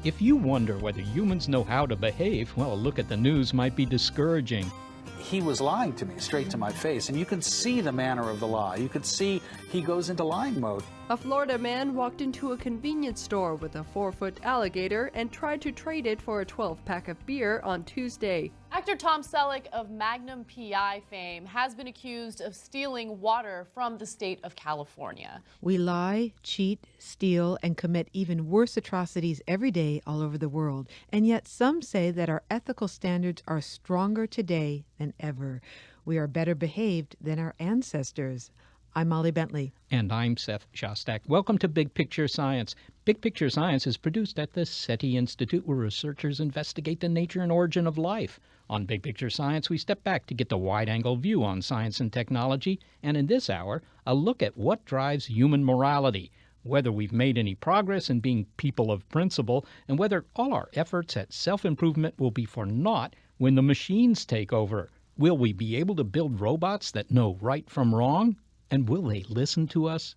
If you wonder whether humans know how to behave, well, a look at the news might be discouraging. He was lying to me straight to my face, and you could see the manner of the lie. You could see he goes into lying mode. A Florida man walked into a convenience store with a 4-foot alligator and tried to trade it for a 12-pack of beer on Tuesday. Actor Tom Selleck of Magnum P.I. fame has been accused of stealing water from the state of California. We lie, cheat, steal, and commit even worse atrocities every day all over the world. And yet some say that our ethical standards are stronger today than ever. We are better behaved than our ancestors. I'm Molly Bentley. And I'm Seth Shostak. Welcome to Big Picture Science. Big Picture Science is produced at the SETI Institute, where researchers investigate the nature and origin of life. On Big Picture Science, we step back to get the wide-angle view on science and technology, and in this hour, a look at what drives human morality, whether we've made any progress in being people of principle, and whether all our efforts at self-improvement will be for naught when the machines take over. Will we be able to build robots that know right from wrong? And will they listen to us?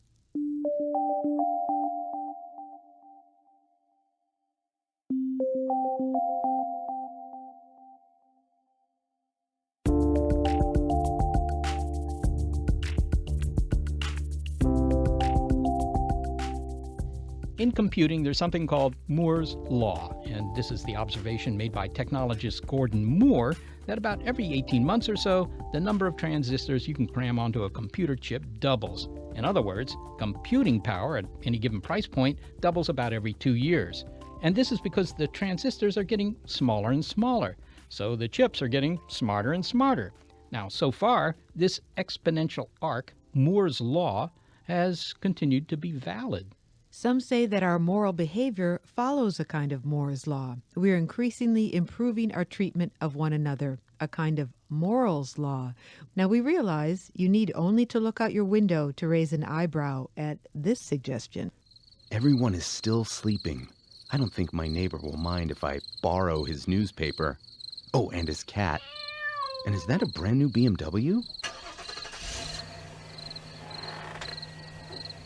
In computing, there's something called Moore's Law, and this is the observation made by technologist Gordon Moore that about every 18 months or so, the number of transistors you can cram onto a computer chip doubles. In other words, computing power at any given price point doubles about every 2 years. And this is because the transistors are getting smaller and smaller, so the chips are getting smarter and smarter. Now, so far, this exponential arc, Moore's Law, has continued to be valid. Some say that our moral behavior follows a kind of Moore's law. We are increasingly improving our treatment of one another, a kind of morals law. Now we realize you need only to look out your window to raise an eyebrow at this suggestion. Everyone is still sleeping. I don't think my neighbor will mind if I borrow his newspaper. Oh, and his cat. And is that a brand new BMW?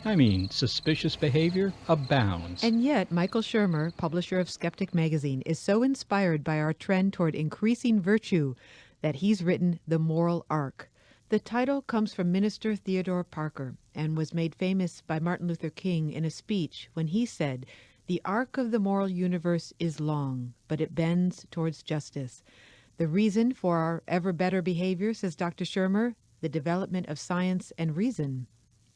I mean, suspicious behavior abounds. And yet, Michael Shermer, publisher of Skeptic magazine, is so inspired by our trend toward increasing virtue that he's written The Moral Arc. The title comes from Minister Theodore Parker and was made famous by Martin Luther King in a speech when he said, "The arc of the moral universe is long, but it bends towards justice." The reason for our ever better behavior, says Dr. Shermer, the development of science and reason.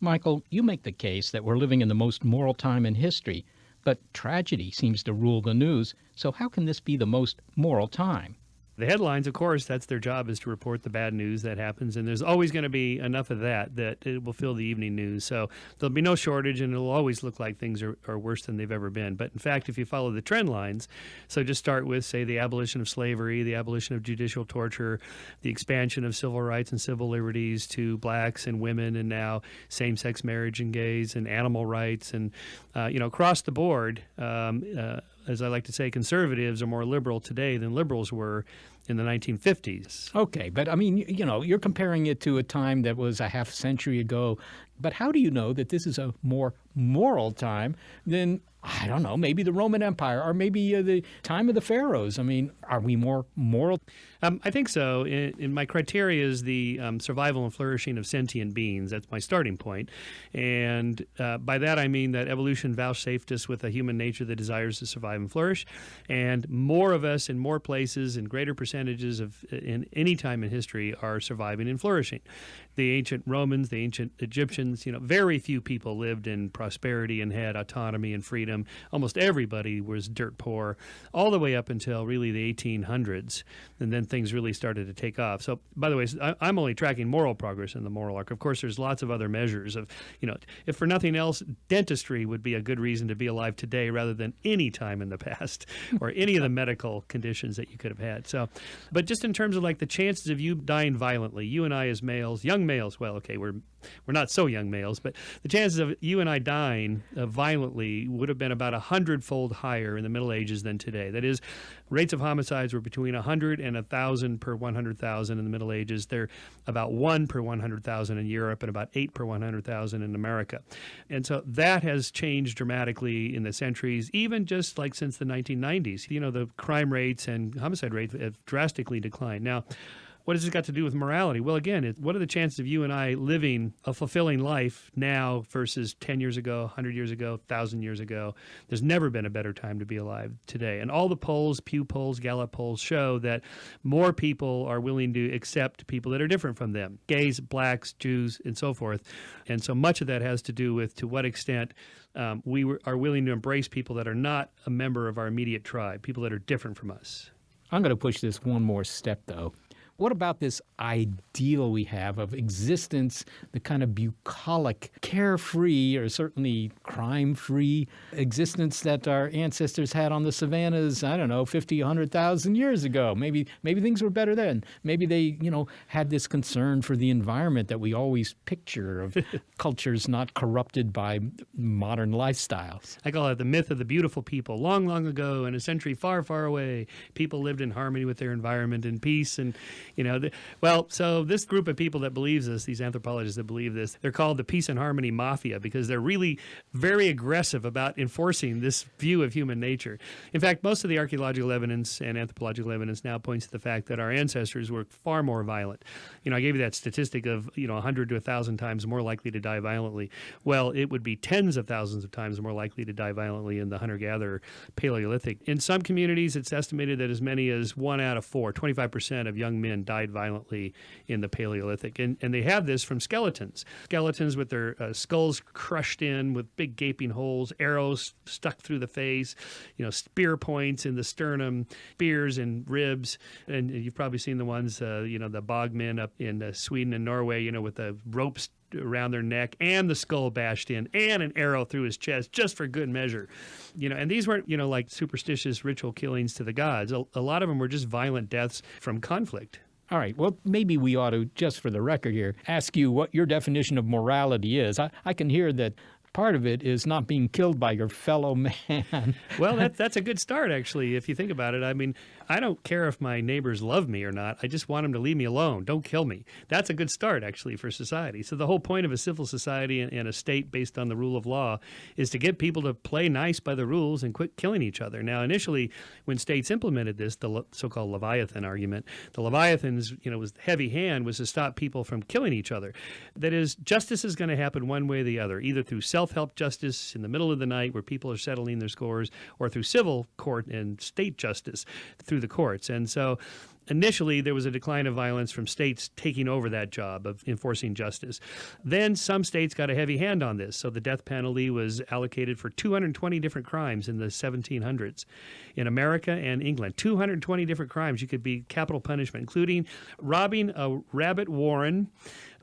Michael, you make the case that we're living in the most moral time in history, but tragedy seems to rule the news, so how can this be the most moral time? The headlines, of course, that's their job, is to report the bad news that happens, and there's always going to be enough of that it will fill the evening news. So there'll be no shortage, and it'll always look like things are worse than they've ever been. But in fact, if you follow the trend lines, so just start with, say, the abolition of slavery, the abolition of judicial torture, the expansion of civil rights and civil liberties to blacks and women, and now same-sex marriage and gays and animal rights, and across the board, as I like to say, conservatives are more liberal today than liberals were in the 1950s. Okay, but I mean, you're comparing it to a time that was a half century ago. But how do you know that this is a more moral time than, I don't know, maybe the Roman Empire or maybe the time of the pharaohs? I mean, are we more moral? I think so. In my criteria is the survival and flourishing of sentient beings. That's my starting point. And by that I mean that evolution vouchsafed us with a human nature that desires to survive and flourish. And more of us in more places and greater percentages in any time in history are surviving and flourishing. The ancient Romans, the ancient Egyptians, very few people lived in prosperity and had autonomy and freedom. Almost everybody was dirt poor all the way up until really the 1800s. And then things really started to take off. So, by the way, I'm only tracking moral progress in the moral arc. Of course, there's lots of other measures of, if for nothing else, dentistry would be a good reason to be alive today rather than any time in the past or any of the medical conditions that you could have had. So, but just in terms of like the chances of you dying violently, you and I as males, young males, well, okay, we're we're not so young males, but the chances of you and I dying violently would have been about 100-fold higher in the Middle Ages than today. That is, rates of homicides were between 100 and 1,000 per 100,000 in the Middle Ages. They're about 1 per 100,000 in Europe and about 8 per 100,000 in America. And so that has changed dramatically in the centuries, even just like since the 1990s. The crime rates and homicide rates have drastically declined. Now, what has this got to do with morality? Well, again, what are the chances of you and I living a fulfilling life now versus 10 years ago, 100 years ago, 1,000 years ago? There's never been a better time to be alive today. And all the polls, Pew polls, Gallup polls, show that more people are willing to accept people that are different from them, gays, blacks, Jews, and so forth. And so much of that has to do with to what extent we are willing to embrace people that are not a member of our immediate tribe, people that are different from us. I'm going to push this one more step, though. What about this ideal we have of existence, the kind of bucolic, carefree, or certainly crime-free existence that our ancestors had on the savannas, 50, 100,000 years ago? Maybe things were better then. Maybe they, had this concern for the environment that we always picture of cultures not corrupted by modern lifestyles. I call it the myth of the beautiful people. Long, long ago, in a century far, far away, people lived in harmony with their environment and peace and so this group of people that believes this, these anthropologists that believe this, they're called the Peace and Harmony Mafia because they're really very aggressive about enforcing this view of human nature. In fact, most of the archaeological evidence and anthropological evidence now points to the fact that our ancestors were far more violent. I gave you that statistic of 100 to 1,000 times more likely to die violently. Well, it would be tens of thousands of times more likely to die violently in the hunter-gatherer Paleolithic. In some communities, it's estimated that as many as 1 out of 4, 25% of young men died violently in the Paleolithic. And they have this from skeletons with their skulls crushed in with big gaping holes, arrows stuck through the face, spear points in the sternum, spears in ribs. And you've probably seen the ones, the bogmen up in Sweden and Norway, with the ropes around their neck and the skull bashed in and an arrow through his chest just for good measure. And these weren't, like superstitious ritual killings to the gods. A lot of them were just violent deaths from conflict. All right. Well, maybe we ought to, just for the record here, ask you what your definition of morality is. I can hear that part of it is not being killed by your fellow man. Well, that's a good start, actually, if you think about it. I mean, I don't care if my neighbors love me or not. I just want them to leave me alone. Don't kill me. That's a good start, actually, for society. So the whole point of a civil society and a state based on the rule of law is to get people to play nice by the rules and quit killing each other. Now, initially, when states implemented this, the so-called Leviathan argument, the Leviathan's, was heavy hand was to stop people from killing each other. That is, justice is going to happen one way or the other, either through self-help justice in the middle of the night where people are settling their scores, or through civil court and state justice through the courts. And so initially there was a decline of violence from states taking over that job of enforcing justice. Then some states got a heavy hand on this. So the death penalty was allocated for 220 different crimes in the 1700s. In America and England, 220 different crimes you could be capital punishment, including robbing a rabbit warren,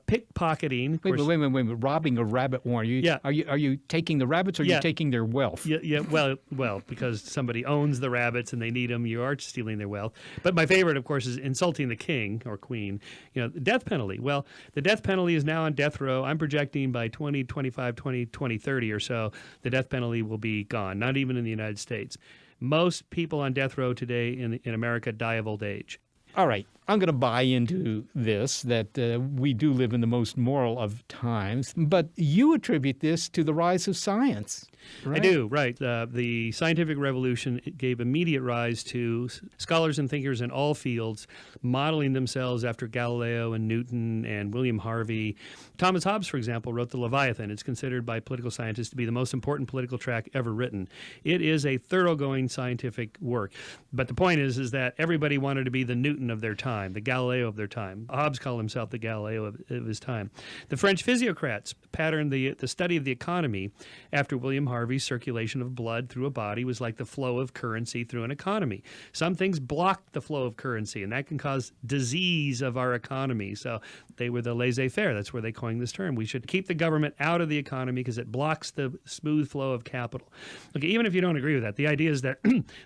pickpocketing. Wait. Robbing a rabbit warren. Are you taking the rabbits or are you taking their wealth? Yeah. Well, because somebody owns the rabbits and they need them, you are stealing their wealth. But my favorite, of course, is insulting the king or queen. The death penalty. Well, the death penalty is now on death row. I'm projecting by 2030 or so, the death penalty will be gone, not even in the United States. Most people on death row today in America die of old age. All right. I'm going to buy into this, that we do live in the most moral of times, but you attribute this to the rise of science. Right? I do, right. The scientific revolution gave immediate rise to scholars and thinkers in all fields modeling themselves after Galileo and Newton and William Harvey. Thomas Hobbes, for example, wrote the Leviathan. It's considered by political scientists to be the most important political tract ever written. It is a thoroughgoing scientific work. But the point is that everybody wanted to be the Newton of their time, the Galileo of their time. Hobbes called himself the Galileo of his time. The French physiocrats patterned the study of the economy after William Harvey's circulation of blood through a body was like the flow of currency through an economy. Some things block the flow of currency, and that can cause disease of our economy. So they were the laissez-faire. That's where they coined this term. We should keep the government out of the economy because it blocks the smooth flow of capital. Okay, even if you don't agree with that, the idea is that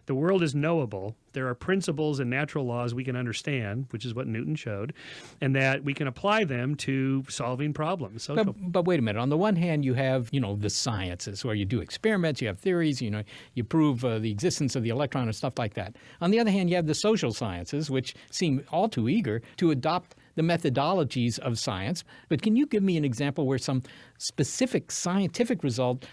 the world is knowable there are principles and natural laws we can understand, which is what Newton showed, and that we can apply them to solving problems. But wait a minute. On the one hand, you have, the sciences where you do experiments, you have theories, you prove the existence of the electron and stuff like that. On the other hand, you have the social sciences, which seem all too eager to adopt the methodologies of science. But can you give me an example where some specific scientific result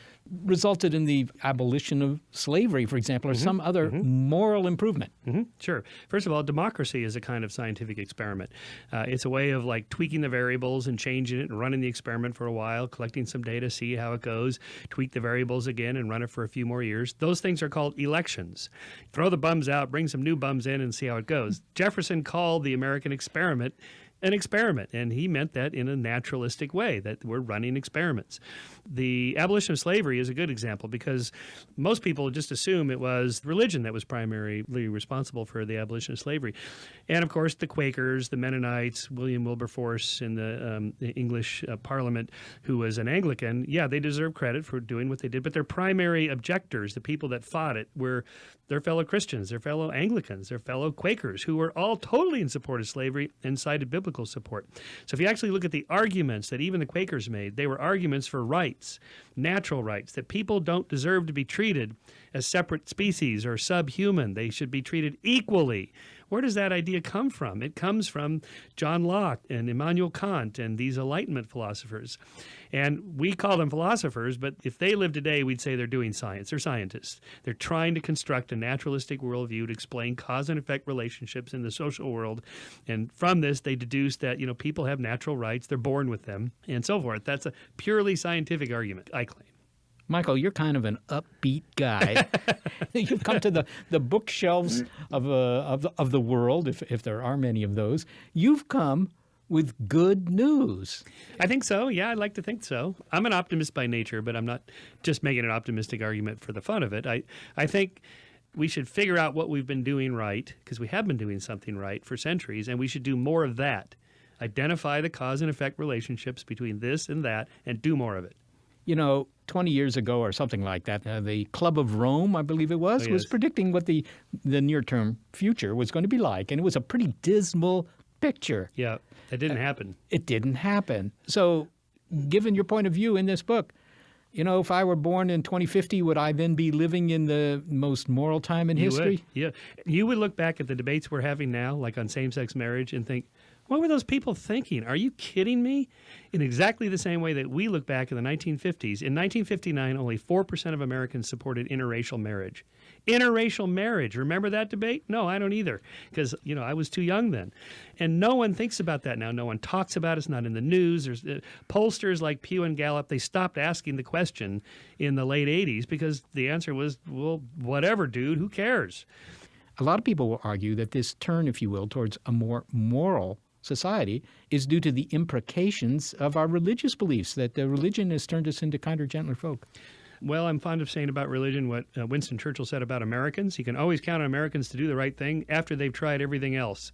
resulted in the abolition of slavery, for example, or some other moral improvement? Sure. First of all, democracy is a kind of scientific experiment. It's a way of like tweaking the variables and changing it and running the experiment for a while, collecting some data, see how it goes, tweak the variables again and run it for a few more years. Those things are called elections. Throw the bums out, bring some new bums in and see how it goes. Jefferson called the American experiment an experiment, and he meant that in a naturalistic way, that we're running experiments. The abolition of slavery is a good example because most people just assume it was religion that was primarily responsible for the abolition of slavery. And of course, the Quakers, the Mennonites, William Wilberforce in the English Parliament, who was an Anglican, they deserve credit for doing what they did, but their primary objectors, the people that fought it, were their fellow Christians, their fellow Anglicans, their fellow Quakers, who were all totally in support of slavery and cited biblical support. So if you actually look at the arguments that even the Quakers made, they were arguments for rights, natural rights, that people don't deserve to be treated as separate species or subhuman. They should be treated equally. Where does that idea come from? It comes from John Locke and Immanuel Kant and these Enlightenment philosophers. And we call them philosophers, but if they live today, we'd say they're doing science. They're scientists. They're trying to construct a naturalistic worldview to explain cause and effect relationships in the social world. And from this, they deduce that, people have natural rights. They're born with them and so forth. That's a purely scientific argument, I claim. Michael, you're kind of an upbeat guy. You've come to the bookshelves of the world, if there are many of those. You've come with good news. I think so. Yeah, I'd like to think so. I'm an optimist by nature, but I'm not just making an optimistic argument for the fun of it. I think we should figure out what we've been doing right, because we have been doing something right for centuries, and we should do more of that. Identify the cause and effect relationships between this and that, and do more of it. 20 years ago or something like that, the Club of Rome, I believe it was predicting what the near-term future was going to be like. And it was a pretty dismal picture. Yeah, that didn't happen. It didn't happen. So given your point of view in this book, if I were born in 2050, would I then be living in the most moral time in history? Yeah. You would look back at the debates we're having now, like on same-sex marriage, and think, what were those people thinking? Are you kidding me? In exactly the same way that we look back in the 1950s. In 1959, only 4% of Americans supported interracial marriage. Interracial marriage. Remember that debate? No, I don't either, because, I was too young then. And no one thinks about that now. No one talks about it. It's not in the news. There's pollsters like Pew and Gallup, they stopped asking the question in the late 80s because the answer was, well, whatever, dude, who cares? A lot of people will argue that this turn, if you will, towards a more moral society is due to the imprecations of our religious beliefs, that the religion has turned us into kinder, gentler folk. Well, I'm fond of saying about religion what Winston Churchill said about Americans. You can always count on Americans to do the right thing after they've tried everything else.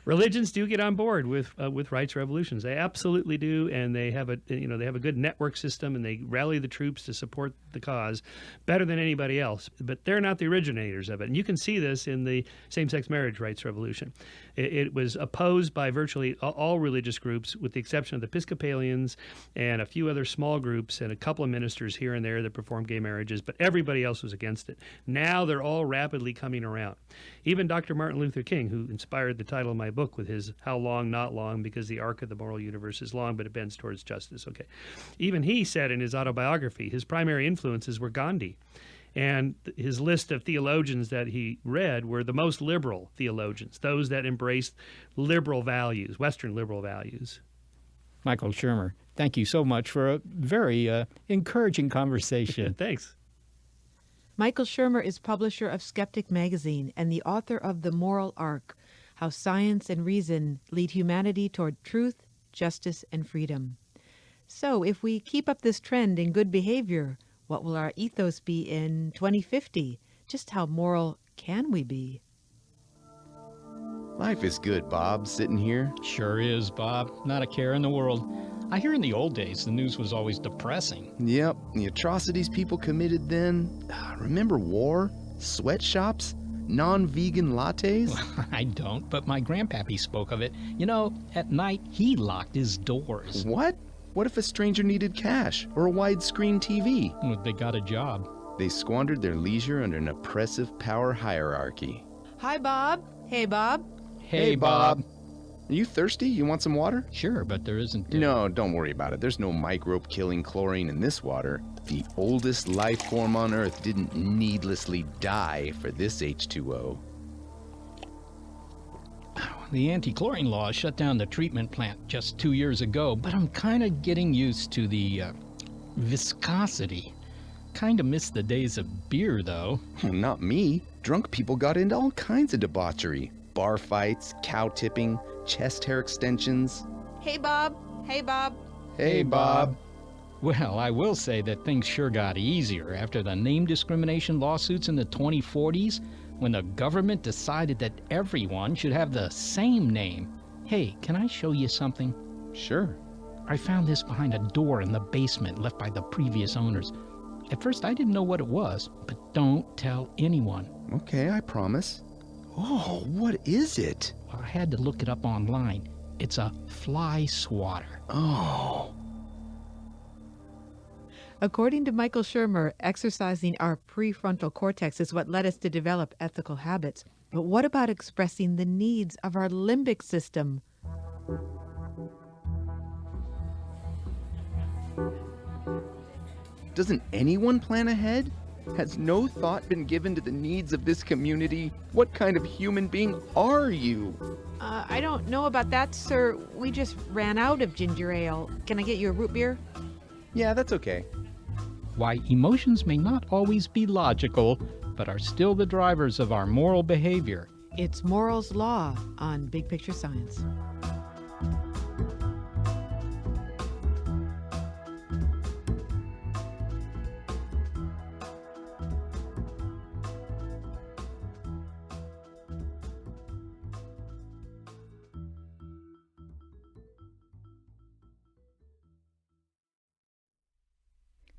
Religions do get on board with rights revolutions. They absolutely do, and they have a good network system, and they rally the troops to support the cause better than anybody else. But they're not the originators of it, and you can see this in the same-sex marriage rights revolution. It was opposed by virtually all religious groups, with the exception of the Episcopalians and a few other small groups and a couple of ministers here and there that performed gay marriages, but everybody else was against it. Now they're all rapidly coming around. Even Dr. Martin Luther King, who inspired the title of my book with his How Long, Not Long, because the arc of the moral universe is long, but it bends towards justice. Okay. Even he said in his autobiography, his primary influences were Gandhi. And his list of theologians that he read were the most liberal theologians, those that embraced liberal values, Western liberal values. Michael Shermer, thank you so much for a very encouraging conversation. Thanks. Michael Shermer is publisher of Skeptic magazine and the author of The Moral Arc, How Science and Reason Lead Humanity Toward Truth, Justice, and Freedom. So if we keep up this trend in good behavior, what will our ethos be in 2050? Just how moral can we be? Life is good, Bob, sitting here. Sure is, Bob. Not a care in the world. I hear in the old days the news was always depressing. Yep, the atrocities people committed then. Remember war? Sweatshops? Non-vegan lattes? I don't, but my grandpappy spoke of it. You know, at night he locked his doors. What? What if a stranger needed cash or a widescreen TV? Well, they got a job. They squandered their leisure under an oppressive power hierarchy. Hi, Bob. Hey, Bob. Hey, Bob. Are you thirsty? You want some water? Sure, but there isn't... No, don't worry about it. There's no microbe-killing chlorine in this water. The oldest life form on Earth didn't needlessly die for this H2O. The anti-chlorine laws shut down the treatment plant just 2 years ago, but I'm kind of getting used to the viscosity. Kind of miss the days of beer, though. Oh, not me. Drunk people got into all kinds of debauchery. Bar fights, cow tipping, chest hair extensions. Hey, Bob. Hey, Bob. Hey, Bob. Well, I will say that things sure got easier after the name discrimination lawsuits in the 2040s, when the government decided that everyone should have the same name. Hey, can I show you something? Sure. I found this behind a door in the basement left by the previous owners. At first, I didn't know what it was, but don't tell anyone. Okay, I promise. Oh, what is it? I had to look it up online. It's a fly swatter. Oh. According to Michael Shermer, exercising our prefrontal cortex is what led us to develop ethical habits. But what about expressing the needs of our limbic system? Doesn't anyone plan ahead? Has no thought been given to the needs of this community? What kind of human being are you? I don't know about that, sir. We just ran out of ginger ale. Can I get you a root beer? Yeah, that's okay. Why emotions may not always be logical, but are still the drivers of our moral behavior. It's Moral's Law on Big Picture Science.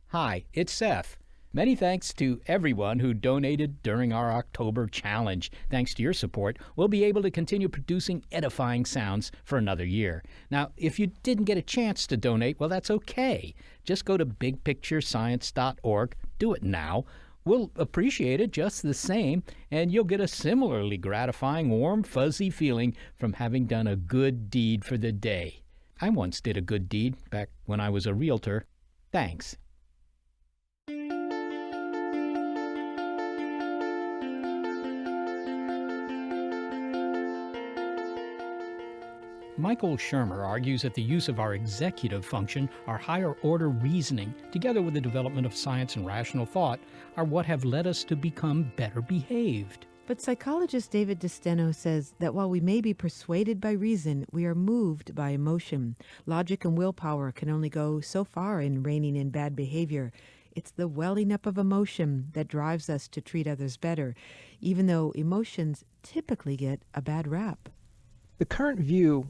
Hi, it's Seth. Many thanks to everyone who donated during our October challenge. Thanks to your support, we'll be able to continue producing edifying sounds for another year. Now, if you didn't get a chance to donate, well, that's okay. Just go to bigpicturescience.org. Do it now. We'll appreciate it just the same, and you'll get a similarly gratifying, warm, fuzzy feeling from having done a good deed for the day. I once did a good deed back when I was a realtor. Thanks. Michael Shermer argues that the use of our executive function, our higher-order reasoning, together with the development of science and rational thought, are what have led us to become better behaved. But psychologist David Destino says that while we may be persuaded by reason, we are moved by emotion. Logic and willpower can only go so far in reining in bad behavior. It's the welling up of emotion that drives us to treat others better, even though emotions typically get a bad rap. The current view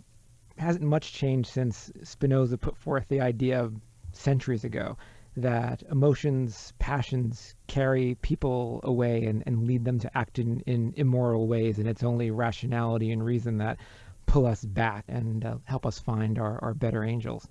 hasn't much changed since Spinoza put forth the idea centuries ago that emotions, passions carry people away and lead them to act in immoral ways, and it's only rationality and reason that pull us back and help us find our better angels.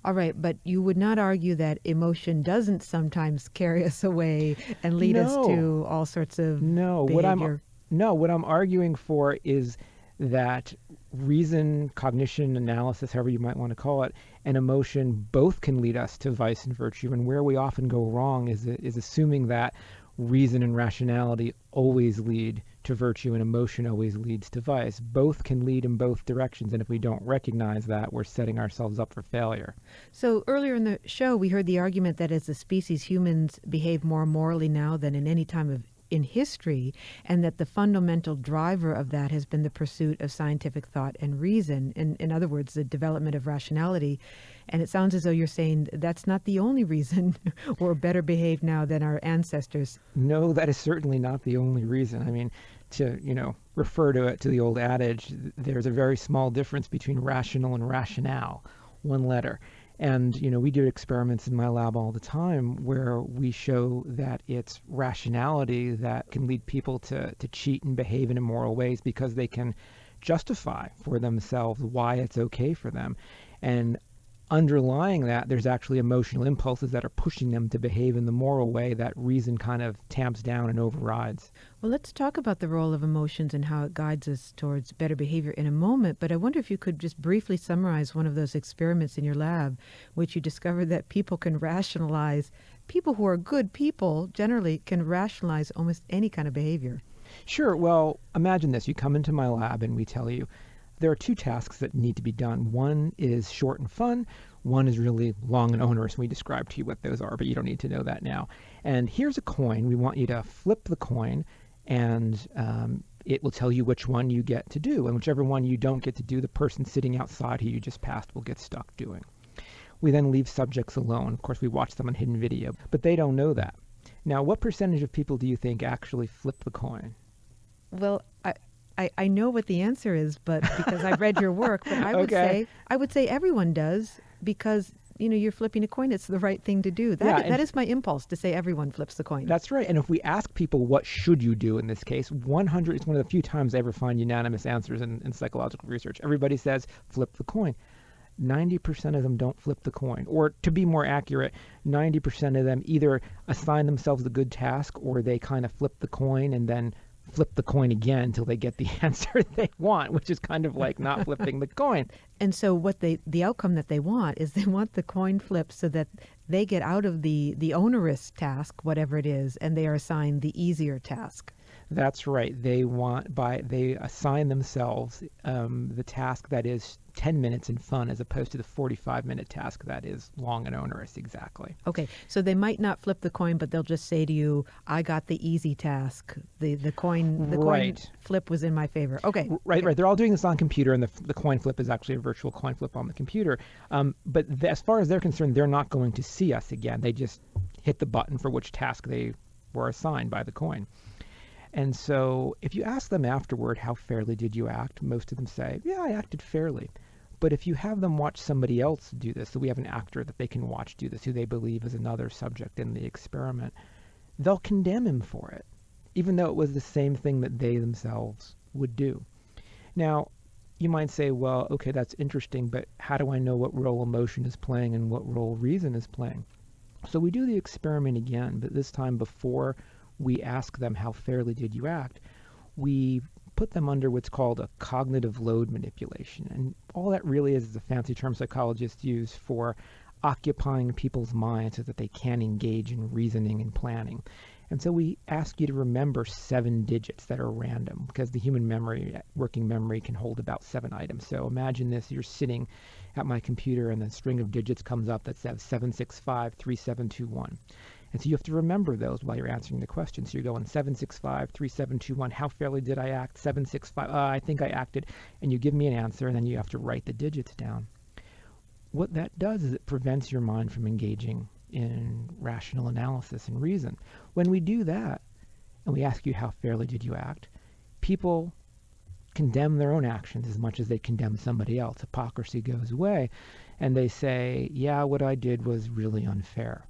All right, but you would not argue that emotion doesn't sometimes carry us away and lead us to all sorts of behavior? What I'm arguing for is that reason, cognition, analysis, however you might want to call it, and emotion both can lead us to vice and virtue. And where we often go wrong is assuming that reason and rationality always lead to virtue and emotion always leads to vice. Both can lead in both directions, and if we don't recognize that, we're setting ourselves up for failure. So earlier in the show, we heard the argument that as a species, humans behave more morally now than in any time in history, and that the fundamental driver of that has been the pursuit of scientific thought and reason, in other words, the development of rationality. And it sounds as though you're saying that's not the only reason we're better behaved now than our ancestors. No, that is certainly not the only reason. I mean, to refer to the old adage, there's a very small difference between rational and rationale, one letter. And, we do experiments in my lab all the time where we show that it's rationality that can lead people to cheat and behave in immoral ways because they can justify for themselves why it's okay for them. And underlying that, there's actually emotional impulses that are pushing them to behave in the moral way that reason kind of tamps down and overrides. Well, let's talk about the role of emotions and how it guides us towards better behavior in a moment. But I wonder if you could just briefly summarize one of those experiments in your lab, which you discovered that people can rationalize. People who are good people generally can rationalize almost any kind of behavior. Sure. Well, imagine this. You come into my lab and we tell you, there are two tasks that need to be done. One is short and fun. One is really long and onerous. We described to you what those are, but you don't need to know that now. And here's a coin. We want you to flip the coin, and it will tell you which one you get to do. And whichever one you don't get to do, the person sitting outside who you just passed will get stuck doing. We then leave subjects alone. Of course, we watch them on hidden video, but they don't know that. Now, what percentage of people do you think actually flip the coin? Well, I know what the answer is, but because I've read your work, but I would say everyone does, because you're flipping a coin. It's the right thing to do. That is my impulse to say everyone flips the coin. That's right. And if we ask people what should you do in this case, 100 is one of the few times I ever find unanimous answers in psychological research. Everybody says flip the coin. 90% of them don't flip the coin. Or to be more accurate, 90% of them either assign themselves the good task, or they kind of flip the coin and then flip the coin again until they get the answer they want, which is kind of like not flipping the coin. And so what the outcome that they want is they want the coin flipped so that they get out of the onerous task, whatever it is, and they are assigned the easier task. That's right. They assign themselves the task that is 10 minutes and fun, as opposed to the 45-minute task that is long and onerous. Exactly. Okay, so they might not flip the coin, but they'll just say to you, "I got the easy task. The coin coin flip was in my favor." Okay. Right. They're all doing this on computer, and the coin flip is actually a virtual coin flip on the computer. But as far as they're concerned, they're not going to see us again. They just hit the button for which task they were assigned by the coin. And so if you ask them afterward, how fairly did you act? Most of them say, yeah, I acted fairly. But if you have them watch somebody else do this, so we have an actor that they can watch do this, who they believe is another subject in the experiment, they'll condemn him for it, even though it was the same thing that they themselves would do. Now, you might say, well, okay, that's interesting, but how do I know what role emotion is playing and what role reason is playing? So we do the experiment again, but this time before we ask them how fairly did you act, we put them under what's called a cognitive load manipulation. And all that really is a fancy term psychologists use for occupying people's minds so that they can engage in reasoning and planning. And so we ask you to remember 7 digits that are random, because the human memory, working memory, can hold about 7 items. So imagine this, you're sitting at my computer and a string of digits comes up that says 7653721. And so you have to remember those while you're answering the question. So you're going 7653721. How fairly did I act? 765. I think I acted. And you give me an answer, and then you have to write the digits down. What that does is it prevents your mind from engaging in rational analysis and reason. When we do that, and we ask you how fairly did you act, people condemn their own actions as much as they condemn somebody else. Hypocrisy goes away, and they say, yeah, what I did was really unfair.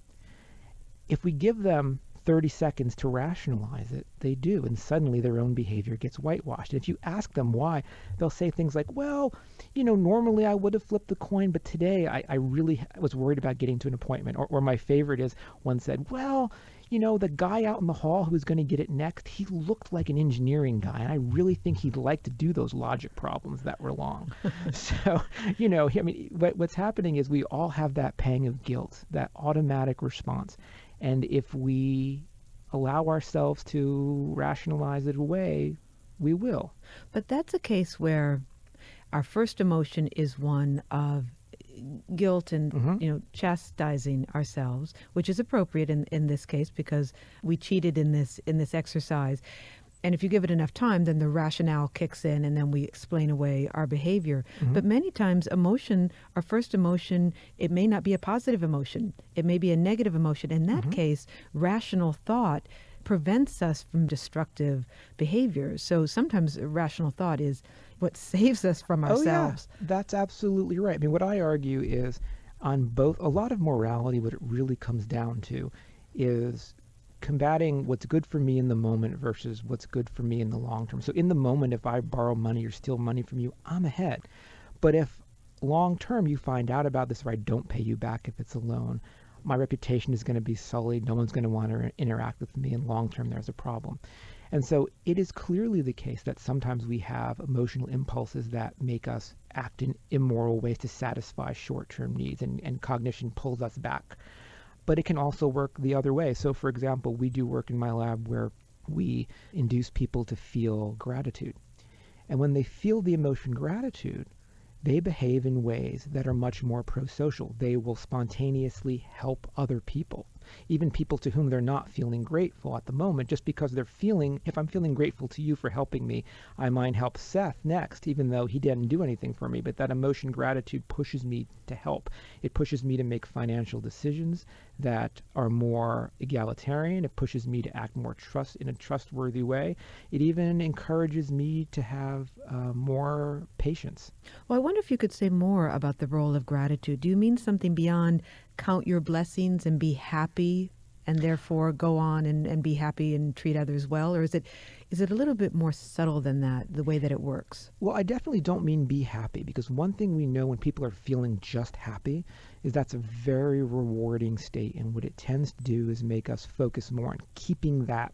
If we give them 30 seconds to rationalize it, they do, and suddenly their own behavior gets whitewashed. And if you ask them why, they'll say things like, well, normally I would have flipped the coin, but today I really was worried about getting to an appointment. Or my favorite is, one said, well, the guy out in the hall who was going to get it next, he looked like an engineering guy, and I really think he'd like to do those logic problems that were long. So, what's happening is we all have that pang of guilt, that automatic response. And if we allow ourselves to rationalize it away, we will. But that's a case where our first emotion is one of guilt and chastising ourselves, which is appropriate in this case because we cheated in this exercise. And if you give it enough time, then the rationale kicks in and then we explain away our behavior. Mm-hmm. But many times our first emotion, it may not be a positive emotion. It may be a negative emotion. In that case, rational thought prevents us from destructive behavior. So sometimes rational thought is what saves us from ourselves. Oh, yeah. That's absolutely right. What I argue is On both, a lot of morality, what it really comes down to is combating what's good for me in the moment versus what's good for me in the long term. So in the moment, if I borrow money or steal money from you, I'm ahead. But if long term you find out about this or I don't pay you back if it's a loan, my reputation is going to be sullied. No one's going to want to interact with me, and long term there's a problem. And so it is clearly the case that sometimes we have emotional impulses that make us act in immoral ways to satisfy short-term needs, and cognition pulls us back. But it can also work the other way. So for example, we do work in my lab where we induce people to feel gratitude. And when they feel the emotion gratitude, they behave in ways that are much more pro-social. They will spontaneously help other people, even people to whom they're not feeling grateful at the moment, just because they're feeling, if I'm feeling grateful to you for helping me, I might help Seth next, even though he didn't do anything for me. But that emotion gratitude pushes me to help. It pushes me to make financial decisions that are more egalitarian. It pushes me to act more in a trustworthy way. It even encourages me to have more patience. Well, I wonder if you could say more about the role of gratitude. Do you mean something beyond count your blessings and be happy and therefore go on and be happy and treat others well? Or is it a little bit more subtle than that, the way that it works? Well, I definitely don't mean be happy, because one thing we know when people are feeling just happy is that's a very rewarding state. And what it tends to do is make us focus more on keeping that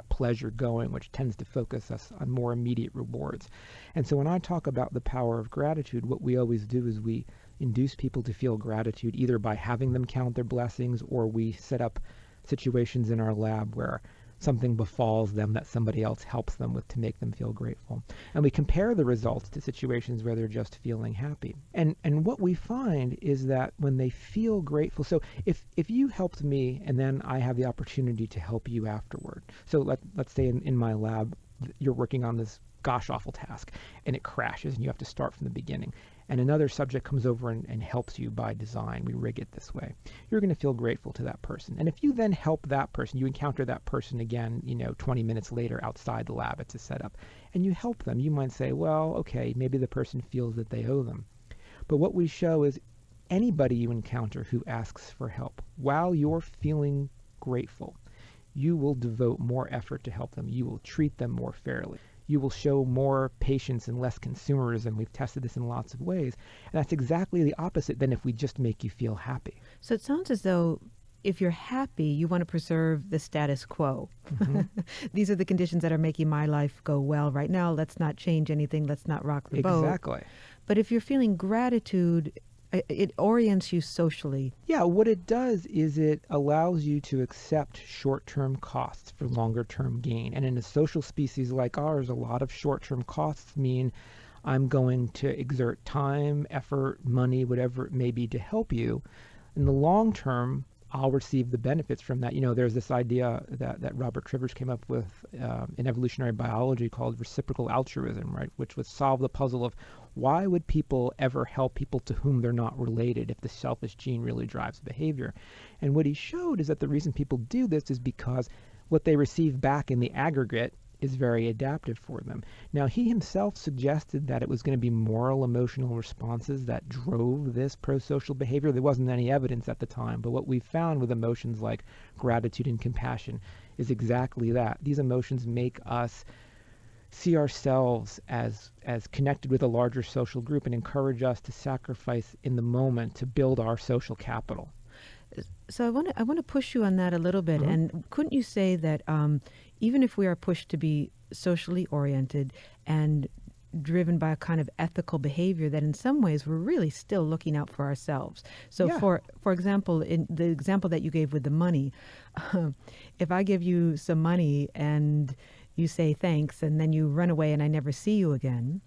pleasure going, which tends to focus us on more immediate rewards. And so when I talk about the power of gratitude, what we always do is we induce people to feel gratitude either by having them count their blessings, or we set up situations in our lab where something befalls them that somebody else helps them with to make them feel grateful. And we compare the results to situations where they're just feeling happy. And what we find is that when they feel grateful, so if you helped me and then I have the opportunity to help you afterward. So let's say in my lab, you're working on this gosh awful task and it crashes and you have to start from the beginning. And another subject comes over and helps you by design. We rig it this way. You're going to feel grateful to that person. And if you then help that person, you encounter that person again, 20 minutes later outside the lab, it's a setup, and you help them, you might say, well, okay, maybe the person feels that they owe them. But what we show is anybody you encounter who asks for help, while you're feeling grateful, you will devote more effort to help them. You will treat them more fairly. You will show more patience and less consumerism. We've tested this in lots of ways. And that's exactly the opposite than if we just make you feel happy. So it sounds as though if you're happy, you want to preserve the status quo. Mm-hmm. These are the conditions that are making my life go well right now. Let's not change anything. Let's not rock the boat. Exactly. But if you're feeling gratitude, it orients you socially. Yeah, what it does is it allows you to accept short-term costs for longer-term gain. And in a social species like ours, a lot of short-term costs mean I'm going to exert time, effort, money, whatever it may be to help you. In the long term, I'll receive the benefits from that. There's this idea that Robert Trivers came up with in evolutionary biology called reciprocal altruism, right? Which would solve the puzzle of why would people ever help people to whom they're not related if the selfish gene really drives behavior? And what he showed is that the reason people do this is because what they receive back in the aggregate is very adaptive for them. Now, he himself suggested that it was going to be moral, emotional responses that drove this pro-social behavior. There wasn't any evidence at the time, but what we found with emotions like gratitude and compassion is exactly that. These emotions make us see ourselves as connected with a larger social group and encourage us to sacrifice in the moment to build our social capital. So I want to push you on that a little bit. Mm-hmm. And couldn't you say that even if we are pushed to be socially oriented and driven by a kind of ethical behavior, that in some ways we're really still looking out for ourselves? So yeah. For example, in the example that you gave with the money, if I give you some money and you say thanks and then you run away and I never see you again,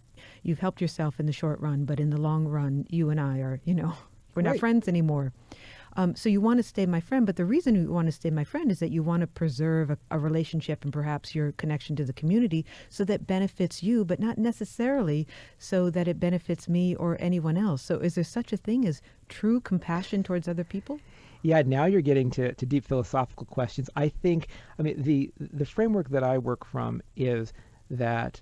you've helped yourself in the short run, but in the long run, you and I are, we're not friends anymore. So you want to stay my friend, but the reason you want to stay my friend is that you want to preserve a relationship and perhaps your connection to the community so that benefits you, but not necessarily so that it benefits me or anyone else. So is there such a thing as true compassion towards other people? Yeah, now you're getting to deep philosophical questions. The framework that I work from is that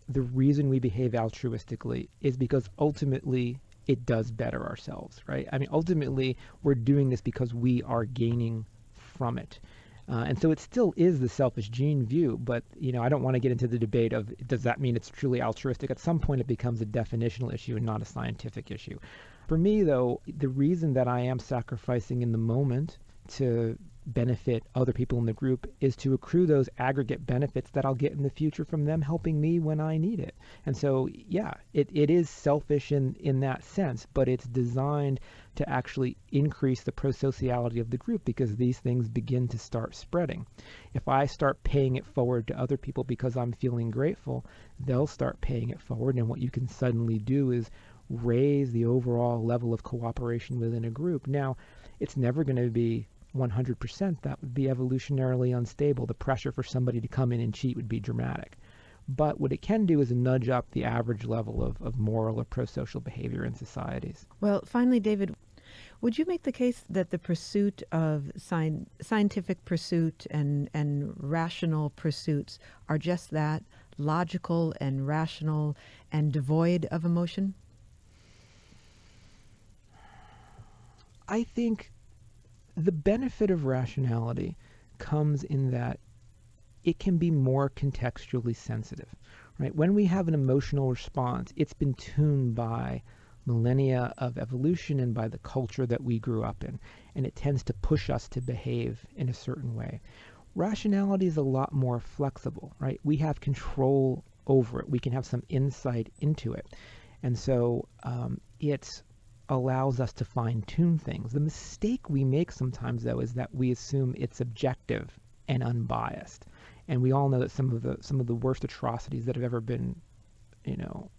the reason we behave altruistically is because ultimately it does better ourselves, right? I mean, ultimately, we're doing this because we are gaining from it. And so it still is the selfish gene view, but, I don't want to get into the debate of does that mean it's truly altruistic? At some point, it becomes a definitional issue and not a scientific issue. For me, though, the reason that I am sacrificing in the moment to benefit other people in the group is to accrue those aggregate benefits that I'll get in the future from them helping me when I need it. And so, yeah, it is selfish in that sense, but it's designed to actually increase the prosociality of the group because these things begin to start spreading. If I start paying it forward to other people because I'm feeling grateful, they'll start paying it forward, and what you can suddenly do is raise the overall level of cooperation within a group. Now, it's never going to be 100%. That would be evolutionarily unstable. The pressure for somebody to come in and cheat would be dramatic. But what it can do is nudge up the average level of moral or pro-social behavior in societies. Well, finally, David, would you make the case that the pursuit of scientific pursuit and rational pursuits are just that, logical and rational and devoid of emotion? I think the benefit of rationality comes in that it can be more contextually sensitive, right? When we have an emotional response, it's been tuned by millennia of evolution and by the culture that we grew up in, and it tends to push us to behave in a certain way. Rationality is a lot more flexible, right? We have control over it. We can have some insight into it. And so it allows us to fine-tune things. The mistake we make sometimes, though, is that we assume it's objective and unbiased. And we all know that some of the worst atrocities that have ever been,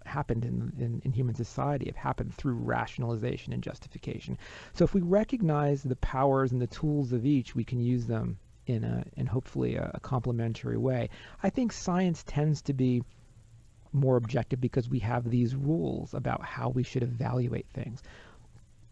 happened in human society have happened through rationalization and justification. So if we recognize the powers and the tools of each, we can use them in hopefully a complementary way. I think science tends to be more objective because we have these rules about how we should evaluate things.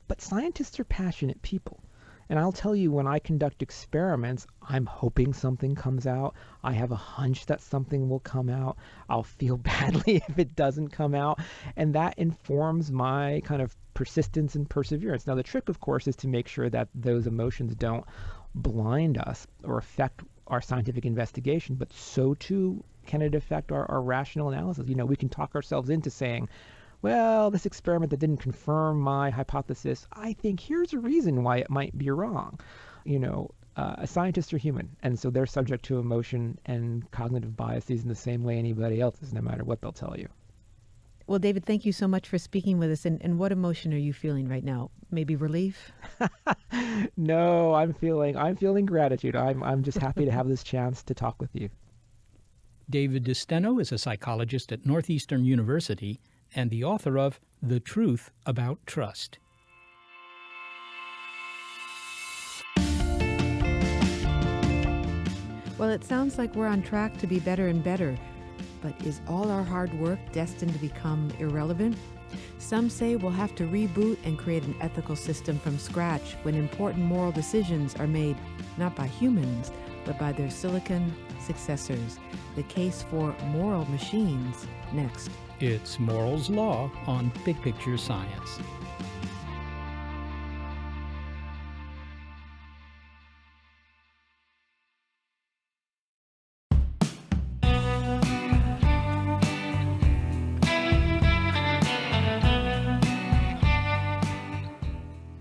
But scientists are passionate people. And I'll tell you, when I conduct experiments, I'm hoping something comes out. I have a hunch that something will come out. I'll feel badly if it doesn't come out. And that informs my kind of persistence and perseverance. Now, the trick, of course, is to make sure that those emotions don't blind us or affect our scientific investigation, but so too can it affect our rational analysis. We can talk ourselves into saying, well, this experiment that didn't confirm my hypothesis, I think here's a reason why it might be wrong. Scientists are human, and so they're subject to emotion and cognitive biases in the same way anybody else is, no matter what they'll tell you. Well, David, thank you so much for speaking with us. And what emotion are you feeling right now? Maybe relief? No, I'm feeling gratitude. I'm just happy to have this chance to talk with you. David Destino is a psychologist at Northeastern University and the author of The Truth About Trust. Well, it sounds like we're on track to be better and better. But is all our hard work destined to become irrelevant? Some say we'll have to reboot and create an ethical system from scratch when important moral decisions are made not by humans, but by their silicon successors. The case for moral machines next. It's Morals Law on Big Picture Science.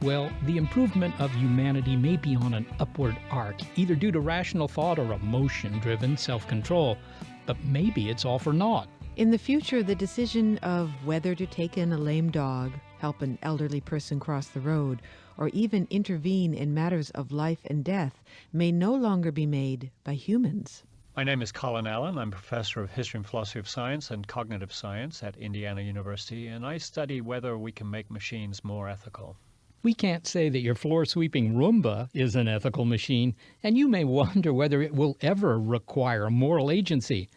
Well, the improvement of humanity may be on an upward arc, either due to rational thought or emotion-driven self-control, but maybe it's all for naught. In the future, the decision of whether to take in a lame dog, help an elderly person cross the road, or even intervene in matters of life and death may no longer be made by humans. My name is Colin Allen. I'm professor of history and philosophy of science and cognitive science at Indiana University, and I study whether we can make machines more ethical. We can't say that your floor-sweeping Roomba is an ethical machine, and you may wonder whether it will ever require moral agency.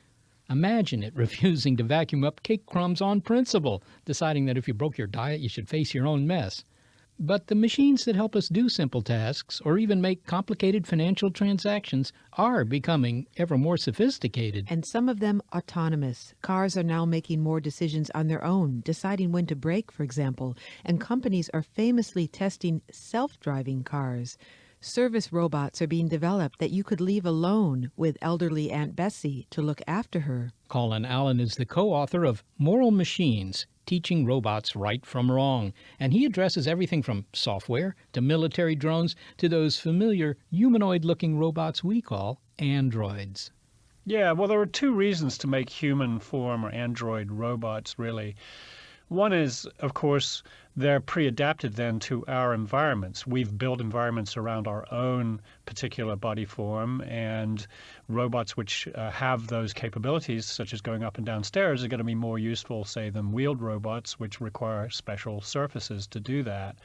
Imagine it refusing to vacuum up cake crumbs on principle, deciding that if you broke your diet, you should face your own mess. But the machines that help us do simple tasks or even make complicated financial transactions are becoming ever more sophisticated. And some of them autonomous. Cars are now making more decisions on their own, deciding when to brake, for example, and companies are famously testing self-driving cars. Service robots are being developed that you could leave alone with elderly Aunt Bessie to look after her. Colin Allen is the co-author of Moral Machines, Teaching Robots Right from Wrong, and he addresses everything from software to military drones to those familiar humanoid-looking robots we call androids. Yeah, well, there are two reasons to make human form or android robots, really. One is, of course, they're pre-adapted then to our environments. We've built environments around our own particular body form, and robots which have those capabilities, such as going up and down stairs, are going to be more useful, say, than wheeled robots, which require special surfaces to do that.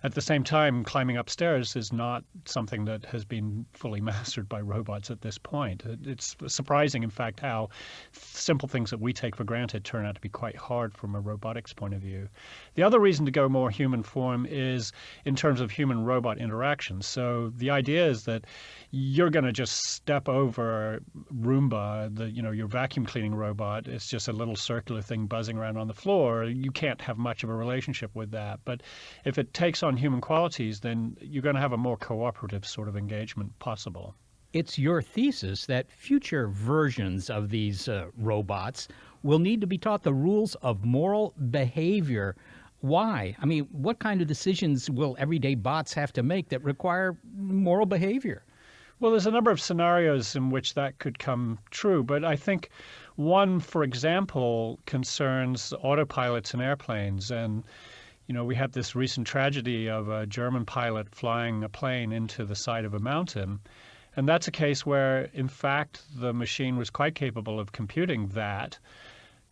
At the same time, climbing upstairs is not something that has been fully mastered by robots at this point. It's surprising, in fact, how simple things that we take for granted turn out to be quite hard from a robotics point of view. The other reason to go more human form is in terms of human-robot interactions. So the idea is that you're going to just step over Roomba, your vacuum cleaning robot. It's just a little circular thing buzzing around on the floor. You can't have much of a relationship with that. But if it takes on human qualities, then you're going to have a more cooperative sort of engagement possible. It's your thesis that future versions of these robots will need to be taught the rules of moral behavior. Why? I mean, what kind of decisions will everyday bots have to make that require moral behavior? Well, there's a number of scenarios in which that could come true, but I think one, for example, concerns autopilots in airplanes. And we had this recent tragedy of a German pilot flying a plane into the side of a mountain. And that's a case where, in fact, the machine was quite capable of computing that.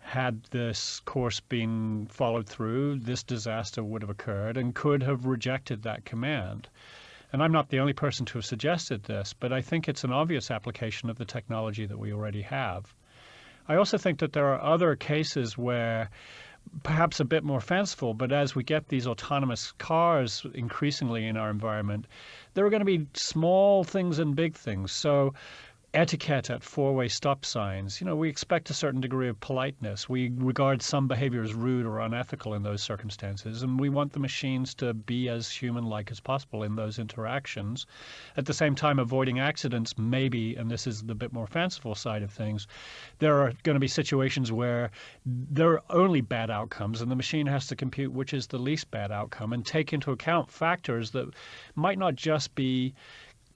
Had this course been followed through, this disaster would have occurred and could have rejected that command. And I'm not the only person to have suggested this, but I think it's an obvious application of the technology that we already have. I also think that there are other cases where, perhaps a bit more fanciful, but as we get these autonomous cars increasingly in our environment, there are going to be small things and big things. So etiquette at four-way stop signs. We expect a certain degree of politeness. We regard some behavior as rude or unethical in those circumstances, and we want the machines to be as human-like as possible in those interactions. At the same time, avoiding accidents maybe, and this is the bit more fanciful side of things, there are going to be situations where there are only bad outcomes, and the machine has to compute which is the least bad outcome and take into account factors that might not just be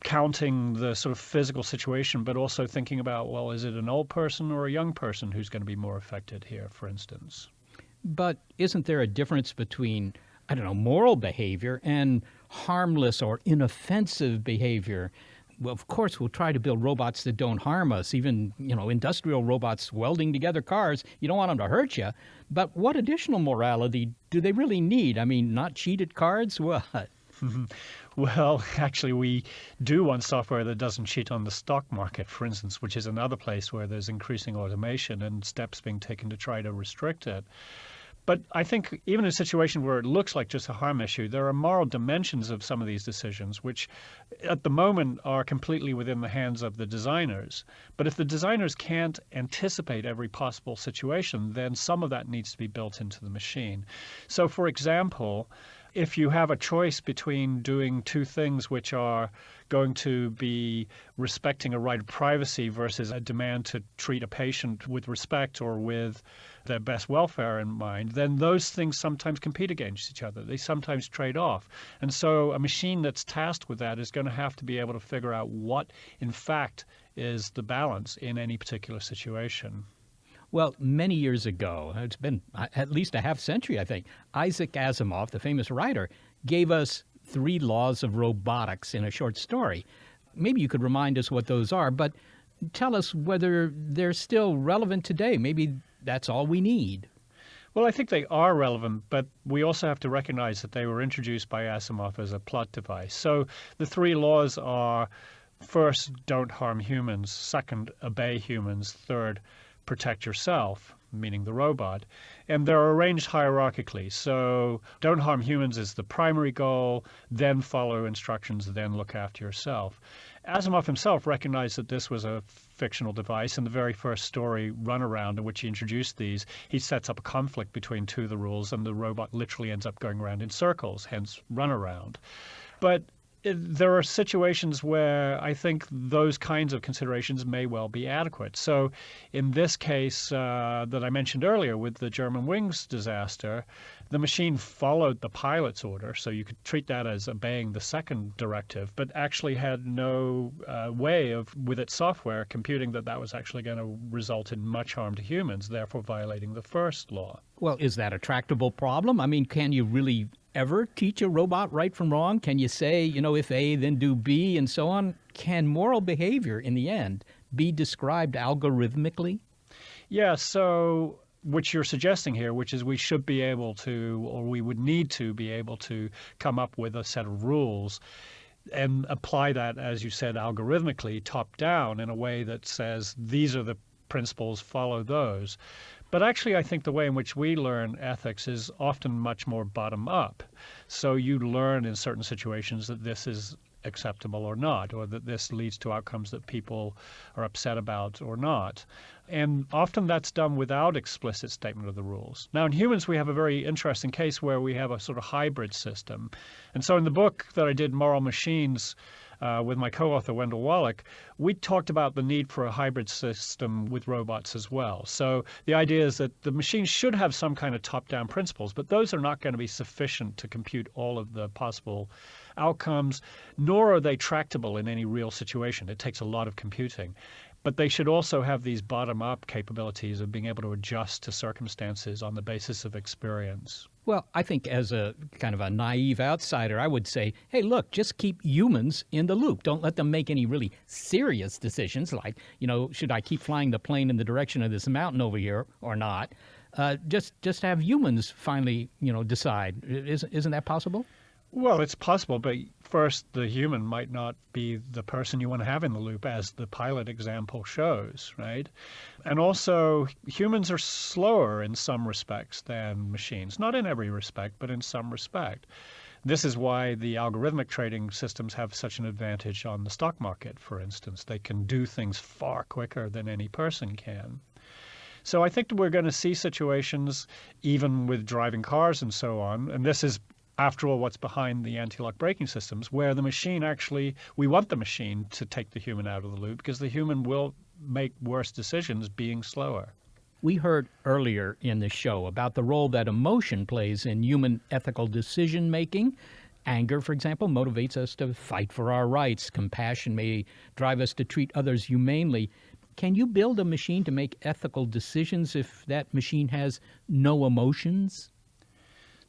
counting the sort of physical situation, but also thinking about, well, is it an old person or a young person who's going to be more affected here, for instance? But isn't there a difference between, moral behavior and harmless or inoffensive behavior? Well, of course, we'll try to build robots that don't harm us, even, industrial robots welding together cars. You don't want them to hurt you. But what additional morality do they really need? I mean, not cheated cards? What? Well, actually, we do want software that doesn't cheat on the stock market, for instance, which is another place where there's increasing automation and steps being taken to try to restrict it. But I think even in a situation where it looks like just a harm issue, there are moral dimensions of some of these decisions, which at the moment are completely within the hands of the designers. But if the designers can't anticipate every possible situation, then some of that needs to be built into the machine. So, for example, if you have a choice between doing two things which are going to be respecting a right of privacy versus a demand to treat a patient with respect or with their best welfare in mind, then those things sometimes compete against each other. They sometimes trade off. And so a machine that's tasked with that is going to have to be able to figure out what, in fact, is the balance in any particular situation. Well, many years ago, it's been at least a half century, I think, Isaac Asimov, the famous writer, gave us 3 laws of robotics in a short story. Maybe you could remind us what those are, but tell us whether they're still relevant today. Maybe that's all we need. Well, I think they are relevant, but we also have to recognize that they were introduced by Asimov as a plot device. So the 3 laws are, first, don't harm humans. Second, obey humans. Third, protect yourself, meaning the robot. And they're arranged hierarchically. So don't harm humans is the primary goal, then follow instructions, then look after yourself. Asimov himself recognized that this was a fictional device. In the very first story, Runaround, in which he introduced these, he sets up a conflict between two of the rules, and the robot literally ends up going around in circles, hence Runaround. But there are situations where I think those kinds of considerations may well be adequate. So in this case that I mentioned earlier with the German wings disaster, the machine followed the pilot's order, so you could treat that as obeying the second directive, but actually had no way of, with its software, computing that that was actually going to result in much harm to humans, therefore violating the first law. Well, is that a tractable problem? I mean, can you really ever teach a robot right from wrong? Can you say, if A, then do B, and so on? Can moral behavior, in the end, be described algorithmically? Yeah, so which you're suggesting here, which is we should be able to, or we would need to be able to come up with a set of rules and apply that, as you said, algorithmically, top down, in a way that says these are the principles, follow those. But actually, I think the way in which we learn ethics is often much more bottom up. So you learn in certain situations that this is acceptable or not, or that this leads to outcomes that people are upset about or not. And often that's done without explicit statement of the rules. Now, in humans, we have a very interesting case where we have a sort of hybrid system. And so in the book that I did, Moral Machines, with my co-author, Wendell Wallach, we talked about the need for a hybrid system with robots as well. So the idea is that the machines should have some kind of top-down principles, but those are not going to be sufficient to compute all of the possible outcomes, nor are they tractable in any real situation. It takes a lot of computing. But they should also have these bottom-up capabilities of being able to adjust to circumstances on the basis of experience. Well, I think as a kind of a naive outsider, I would say, hey, look, just keep humans in the loop. Don't let them make any really serious decisions like, should I keep flying the plane in the direction of this mountain over here or not? Just have humans finally, decide. Isn't that possible? Well, it's possible, but first, the human might not be the person you want to have in the loop, as the pilot example shows, right? And also, humans are slower in some respects than machines. Not in every respect, but in some respect. This is why the algorithmic trading systems have such an advantage on the stock market, for instance. They can do things far quicker than any person can. So I think we're going to see situations, even with driving cars and so on, and this is after all, what's behind the anti-lock braking systems, where the machine actually, we want the machine to take the human out of the loop because the human will make worse decisions being slower. We heard earlier in the show about the role that emotion plays in human ethical decision-making. Anger, for example, motivates us to fight for our rights. Compassion may drive us to treat others humanely. Can you build a machine to make ethical decisions if that machine has no emotions?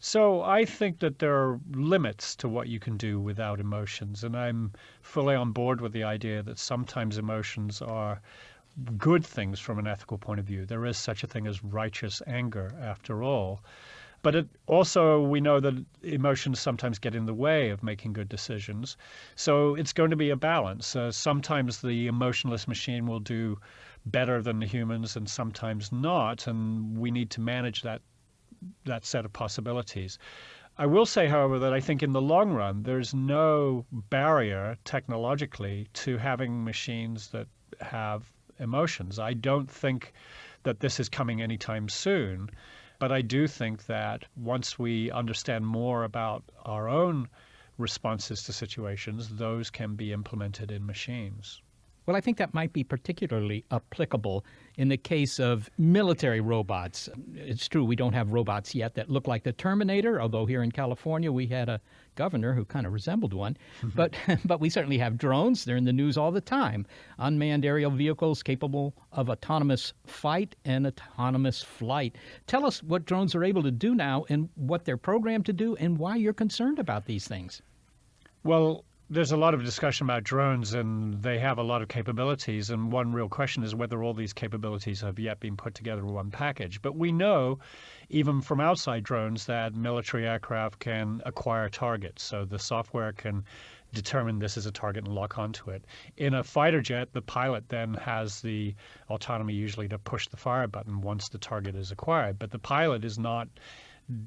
So I think that there are limits to what you can do without emotions, and I'm fully on board with the idea that sometimes emotions are good things from an ethical point of view. There is such a thing as righteous anger, after all. But we know that emotions sometimes get in the way of making good decisions. So it's going to be a balance. Sometimes the emotionless machine will do better than the humans and sometimes not, and we need to manage that set of possibilities. I will say, however, that I think in the long run, there's no barrier technologically to having machines that have emotions. I don't think that this is coming anytime soon, but I do think that once we understand more about our own responses to situations, those can be implemented in machines. Well, I think that might be particularly applicable in the case of military robots. It's true we don't have robots yet that look like the Terminator, although here in California we had a governor who kind of resembled one. But we certainly have drones. They're in the news all the time. Unmanned aerial vehicles capable of autonomous fight and autonomous flight. Tell us what drones are able to do now and what they're programmed to do and why you're concerned about these things. Well, there's a lot of discussion about drones, and they have a lot of capabilities, and one real question is whether all these capabilities have yet been put together in one package. But we know, even from outside drones, that military aircraft can acquire targets. So the software can determine this as a target and lock onto it. In a fighter jet, the pilot then has the autonomy usually to push the fire button once the target is acquired, but the pilot is not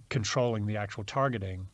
controlling the actual targeting.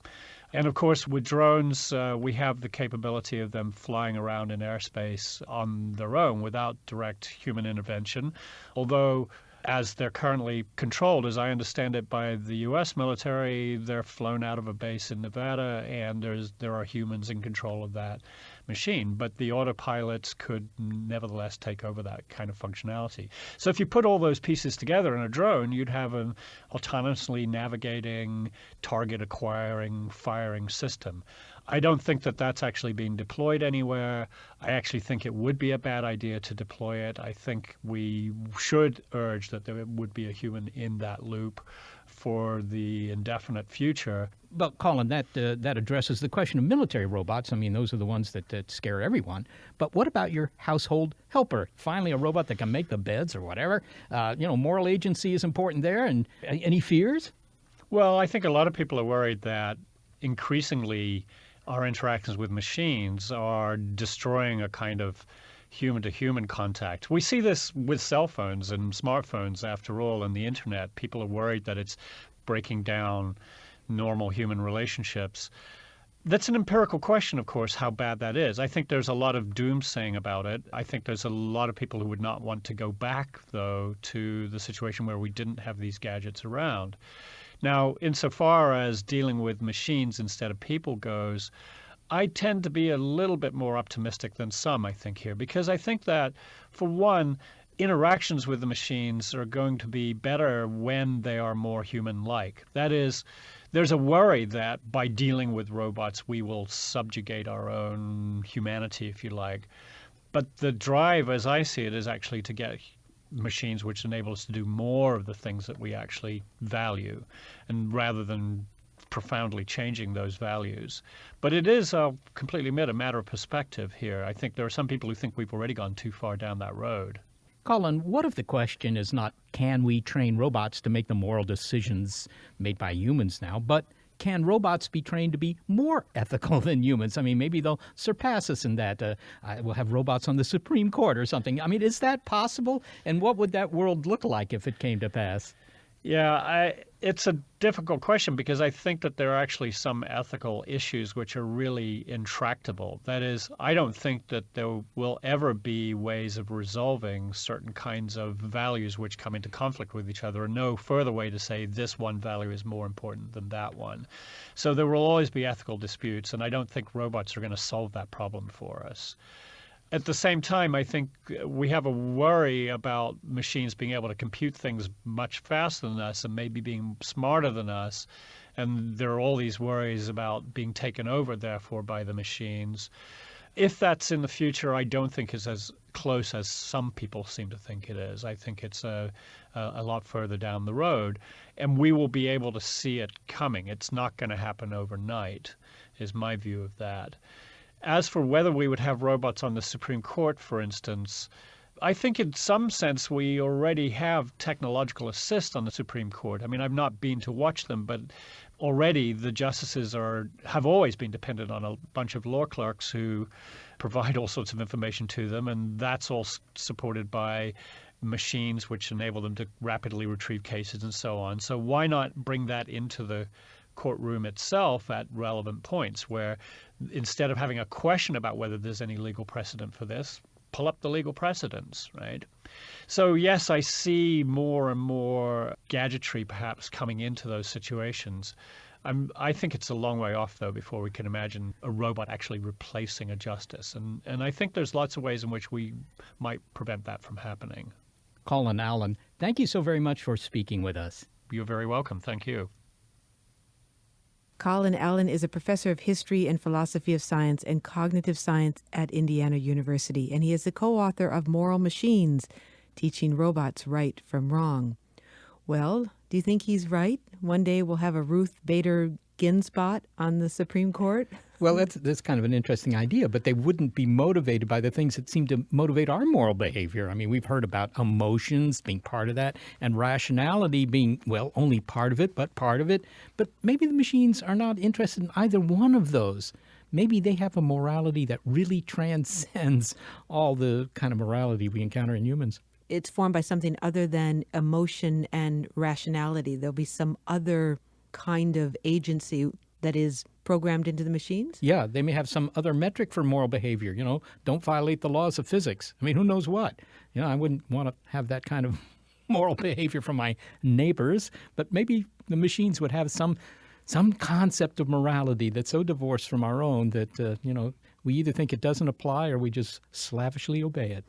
And of course, with drones, we have the capability of them flying around in airspace on their own without direct human intervention, although as they're currently controlled, as I understand it, by the U.S. military, they're flown out of a base in Nevada, and there are humans in control of that machine. But the autopilots could nevertheless take over that kind of functionality. So if you put all those pieces together in a drone, you'd have an autonomously navigating, target-acquiring, firing system. I don't think that that's actually being deployed anywhere. I actually think it would be a bad idea to deploy it. I think we should urge that there would be a human in that loop for the indefinite future. But Colin, that addresses the question of military robots. I mean, those are the ones that scare everyone. But what about your household helper? Finally, a robot that can make the beds or whatever. Moral agency is important there. And any fears? Well, I think a lot of people are worried that increasingly our interactions with machines are destroying a kind of human-to-human contact. We see this with cell phones and smartphones, after all, and the internet. People are worried that it's breaking down normal human relationships. That's an empirical question, of course, how bad that is. I think there's a lot of doomsaying about it. I think there's a lot of people who would not want to go back, though, to the situation where we didn't have these gadgets around. Now, insofar as dealing with machines instead of people goes, I tend to be a little bit more optimistic than some, I think, here, because I think that, for one, interactions with the machines are going to be better when they are more human-like. That is, there's a worry that by dealing with robots, we will subjugate our own humanity, if you like. But the drive, as I see it, is actually to get machines which enable us to do more of the things that we actually value, and rather than profoundly changing those values. But it is, I'll completely admit, a matter of perspective here. I think there are some people who think we've already gone too far down that road. Colin, what if the question is not can we train robots to make the moral decisions made by humans now, but can robots be trained to be more ethical than humans? I mean, maybe they'll surpass us in that. We'll have robots on the Supreme Court or something. I mean, is that possible? And what would that world look like if it came to pass? Yeah, it's a difficult question because I think that there are actually some ethical issues which are really intractable. That is, I don't think that there will ever be ways of resolving certain kinds of values which come into conflict with each other, and no further way to say this one value is more important than that one. So there will always be ethical disputes, and I don't think robots are going to solve that problem for us. At the same time, I think we have a worry about machines being able to compute things much faster than us and maybe being smarter than us. And there are all these worries about being taken over, therefore, by the machines. If that's in the future, I don't think it's as close as some people seem to think it is. I think it's a lot further down the road. And we will be able to see it coming. It's not going to happen overnight, is my view of that. As for whether we would have robots on the Supreme Court, for instance, I think in some sense we already have technological assist on the Supreme Court. I mean, I've not been to watch them, but already the justices have always been dependent on a bunch of law clerks who provide all sorts of information to them, and that's all supported by machines which enable them to rapidly retrieve cases and so on. So why not bring that into the courtroom itself at relevant points where instead of having a question about whether there's any legal precedent for this, pull up the legal precedents, right? So yes, I see more and more gadgetry perhaps coming into those situations. I think it's a long way off, though, before we can imagine a robot actually replacing a justice. And I think there's lots of ways in which we might prevent that from happening. Colin Allen, thank you so very much for speaking with us. You're very welcome. Thank you. Colin Allen is a professor of history and philosophy of science and cognitive science at Indiana University, and he is the co-author of Moral Machines, Teaching Robots Right from Wrong. Well, do you think he's right? One day we'll have a Ruth Bader Ginsburg on the Supreme Court? Well, that's kind of an interesting idea, but they wouldn't be motivated by the things that seem to motivate our moral behavior. I mean, we've heard about emotions being part of that and rationality being, well, only part of it, but part of it. But maybe the machines are not interested in either one of those. maybe they have a morality that really transcends all the kind of morality we encounter in humans. It's formed by something other than emotion and rationality. There'll be some other kind of agency that is programmed into the machines? Yeah, they may have some other metric for moral behavior. Don't violate the laws of physics. I mean, who knows what? I wouldn't want to have that kind of moral behavior from my neighbors, but maybe the machines would have some concept of morality that's so divorced from our own that, we either think it doesn't apply or we just slavishly obey it.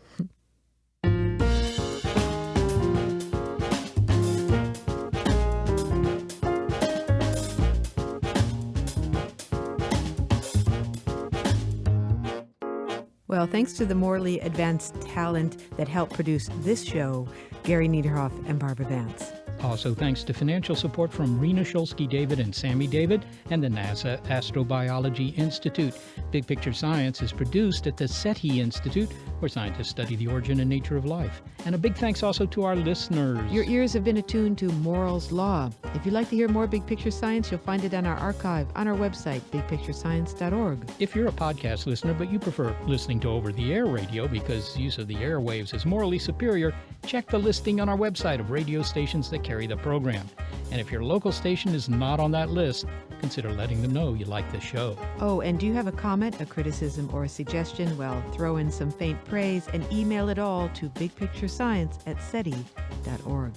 Well, thanks to the morally advanced talent that helped produce this show, Gary Niederhoff and Barbara Vance. Also, thanks to financial support from Rena Shulsky-David and Sammy David and the NASA Astrobiology Institute. Big Picture Science is produced at the SETI Institute, where scientists study the origin and nature of life. And a big thanks also to our listeners. Your ears have been attuned to Morals Law. If you'd like to hear more Big Picture Science, you'll find it on our archive on our website, bigpicturescience.org. If you're a podcast listener, but you prefer listening to over-the-air radio because use of the airwaves is morally superior, check the listing on our website of radio stations that carry the program. And if your local station is not on that list, consider letting them know you like the show. Oh, and do you have a comment, a criticism, or a suggestion? Well, throw in some faint praise and email it all to bigpicturescience@seti.org.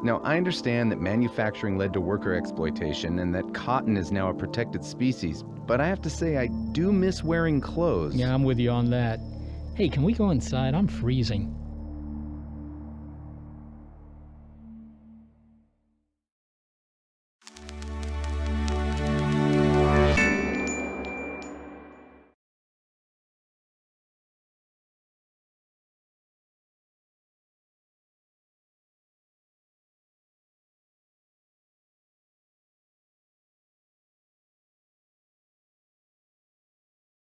Now, I understand that manufacturing led to worker exploitation and that cotton is now a protected species, but I have to say I do miss wearing clothes. Yeah, I'm with you on that. Hey, can we go inside? I'm freezing.